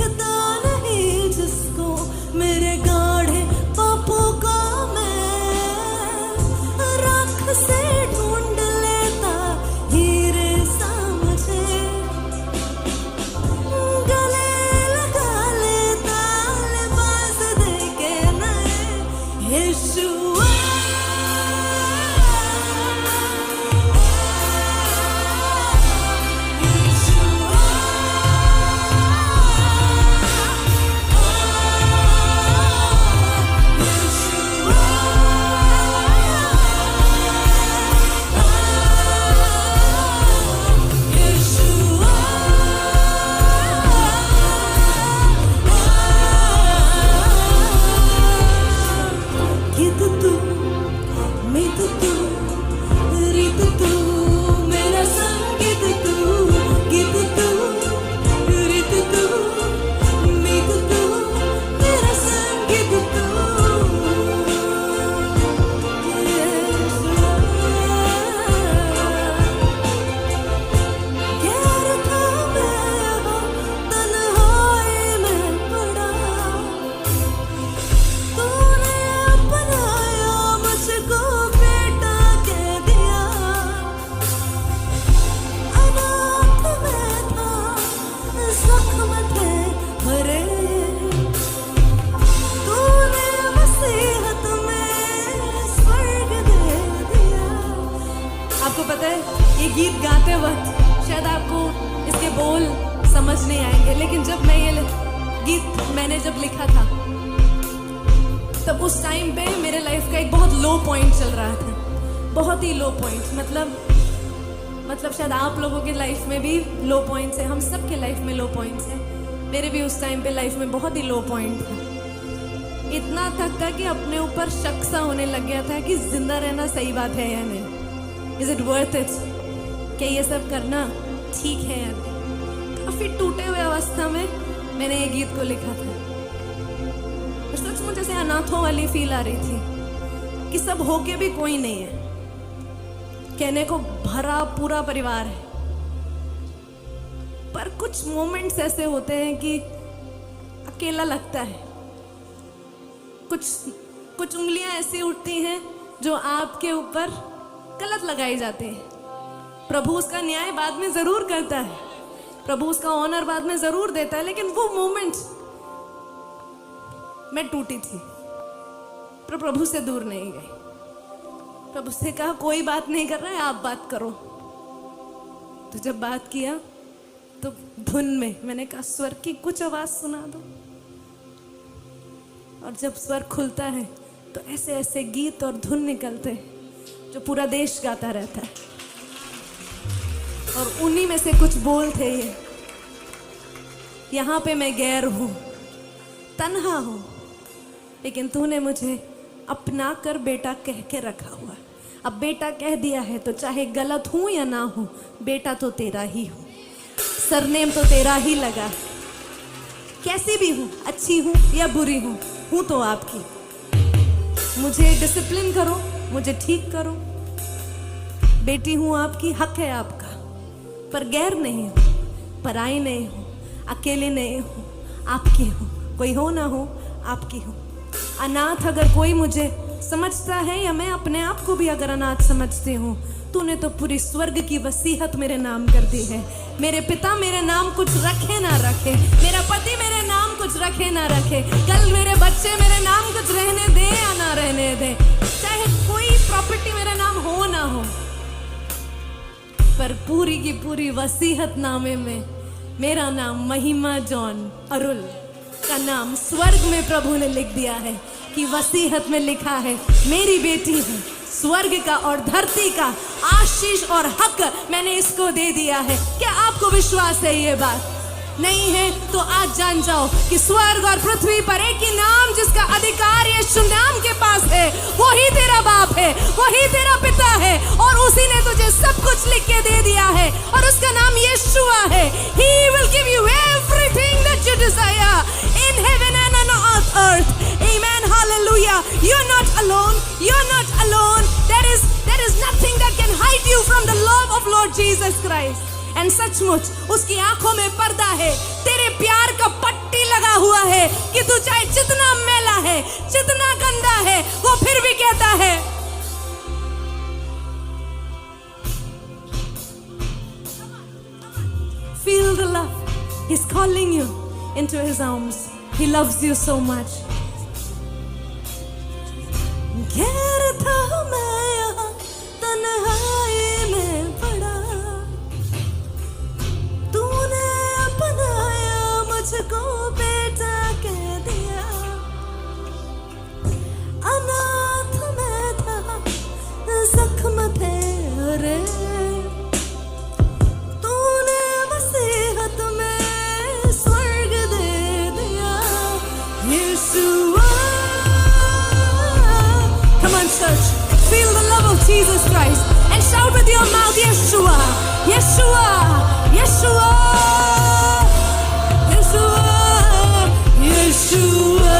दिखता नहीं जिसको मेरे गाढ़े पापों का मैं राख से ढूंढ लेता हीरे सा मुझे, गले लगा लेता लिबास दे के नए। यीशुआ ये गीत गाते वक्त शायद आपको इसके बोल समझ नहीं आएंगे, लेकिन जब मैं ये गीत मैंने जब लिखा था तब उस टाइम पे मेरे लाइफ का एक बहुत लो पॉइंट चल रहा था, बहुत ही लो पॉइंट। मतलब शायद आप लोगों के लाइफ में भी लो पॉइंट्स है, हम सब के लाइफ में लो पॉइंट्स है। मेरे भी उस टाइम पे लाइफ में बहुत ही लो पॉइंट था। इतना तक था कि अपने ऊपर शक सा होने लग गया था कि जिंदा रहना सही बात है या नहीं, इज इट वर्थ इट, क्या ये सब करना ठीक है या नहीं। काफी टूटे हुए अवस्था में मैंने ये गीत को लिखा था। और सच मुझे जैसे अनाथों वाली फील आ रही थी कि सब होके भी कोई नहीं है, कहने को भरा पूरा परिवार है, पर कुछ मोमेंट्स ऐसे होते हैं कि अकेला लगता है। कुछ उंगलियां ऐसी उठती हैं जो आपके ऊपर गलत लगाई जाती है। प्रभु उसका न्याय बाद में जरूर करता है, प्रभु उसका ऑनर बाद में जरूर देता है, लेकिन वो मोमेंट मैं टूटी थी, पर प्रभु से दूर नहीं गई। प्रभु से कहा कोई बात नहीं कर रहा है, आप बात करो। तो जब बात किया तो धुन में मैंने कहा स्वर की कुछ आवाज सुना दो, और जब स्वर खुलता है तो ऐसे ऐसे गीत और धुन निकलते हैं जो पूरा देश गाता रहता है। और उन्हीं में से कुछ बोल थे ये, यहाँ पे मैं गैर हूं, तन्हा हूं, लेकिन तूने मुझे अपना कर बेटा कह के रखा हुआ। अब बेटा कह दिया है तो चाहे गलत हूं या ना हूं, बेटा तो तेरा ही हूं, सरनेम तो तेरा ही लगा। कैसी भी हूं, अच्छी हूं या बुरी हूं तो आपकी। मुझे डिसिप्लिन करो, मुझे ठीक करो, बेटी हूं आपकी, हक है आपका, पर गैर नहीं हूं, पराई नहीं हूं, अकेले नहीं हूं, आपकी हूं। कोई हो ना हो, आपकी हूं। अनाथ अगर कोई मुझे समझता है या मैं अपने आप को भी अगर अनाथ समझती हूँ, तूने तो पूरी स्वर्ग की वसीयत मेरे नाम कर दी है। मेरे पिता मेरे नाम कुछ रखे ना रखे, मेरा पति मेरे नाम कुछ रखे ना रखे, कल मेरे बच्चे मेरे नाम कुछ रहने दे या ना रहने दे, चाहे कोई प्रॉपर्टी मेरा नाम हो ना हो, पर पूरी की पूरी वसीयत नामे में मेरा नाम महिमा जॉन अरुल का नाम स्वर्ग में प्रभु ने लिख दिया है कि वसीयत में लिखा है मेरी बेटी है, स्वर्ग का और धरती का आशीष और हक मैंने इसको दे दिया है। क्या आपको विश्वास है ये बात? नहीं है तो आज जान जाओ कि स्वर्ग और पृथ्वी पर एक ही नाम जिसका अधिकार यीशु नाम के पास है, वही तेरा बाप है, वही तेरा पिता है, और उसी ने तुझे सब कुछ लिख के दे दिया है, और उसका नाम यीशुआ है। He will give you everything that you desire in heaven and on earth. Amen. Hallelujah. You're not alone. You're not alone. There is nothing that can hide you from the love of Lord Jesus Christ. And सचमुच उसकी आंखों में पर्दा है, तेरे प्यार का पट्टी कि तू चाहे जितना मैला है, जितना गंदा है, वो फिर भी कहता है feel the love. He's calling you into his arms. He loves you so much. गैर था मैं यहाँ तन्हाई में पड़ा, तूने अपनाया मुझको बेटा कह दिया। अनाथ मैं था, जख्म थे रे, तूने वसीयत में स्वर्ग दे दिया। यीशुआ, come on church, feel the love of Jesus Christ and shout with your mouth, Yeshua, Yeshua, Yeshua, Yeshua, Yeshua.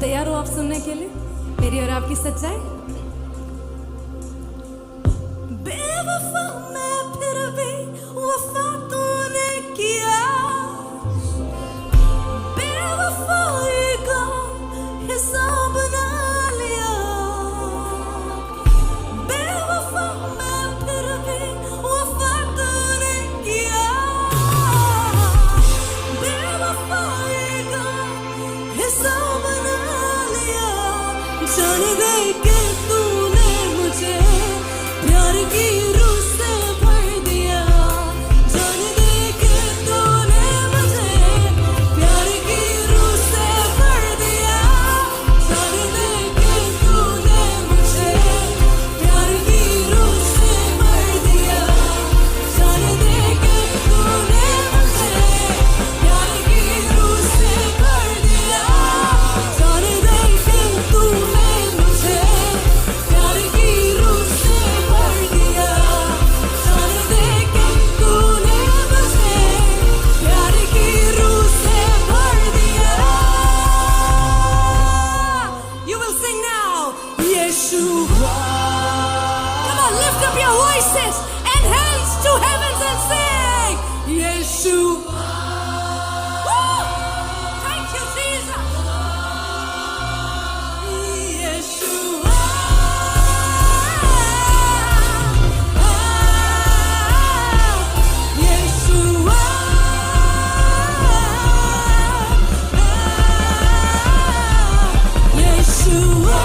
तैयार हो आप सुनने के लिए मेरी और आपकी सच्चाई? बेवफा मैं फिर भी वफा तूने किया, बेवफाई का हिसाब ना लिया। बेवफा मैं फिर भी वफा तूने किया, बेवफाई का हिसाब ना लिया। जान दे के तूने मुझे प्यार की रूह से भर दिया, जान दे के तूने मुझे प्यार की रूह से भर दिया, जान दे के तूने मुझे प्यार की रूह से भर दिया, जान दे के तूने मुझे प्यार की रूह से भर दिया, जान दे के तूने मुझे प्यार की रूह से भर दिया, जान दे के तूने मुझे प्यार की रूह से भर दिया। You will sing now, Yeshua. Come on, lift up your voices and hands to heavens and sing, Yeshua. Woo! Thank you, Jesus. Yeshua. Yeshua. Yeshua.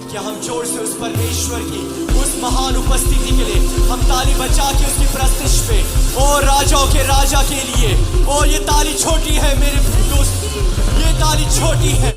क्या हम जोर से उस परमेश्वर की उस महान उपस्थिति के लिए हम ताली बजा के उसकी प्रस्तिश पे, ओ राजाओं के राजा के लिए। ओ ये ताली छोटी है मेरे दोस्त, ये ताली छोटी है।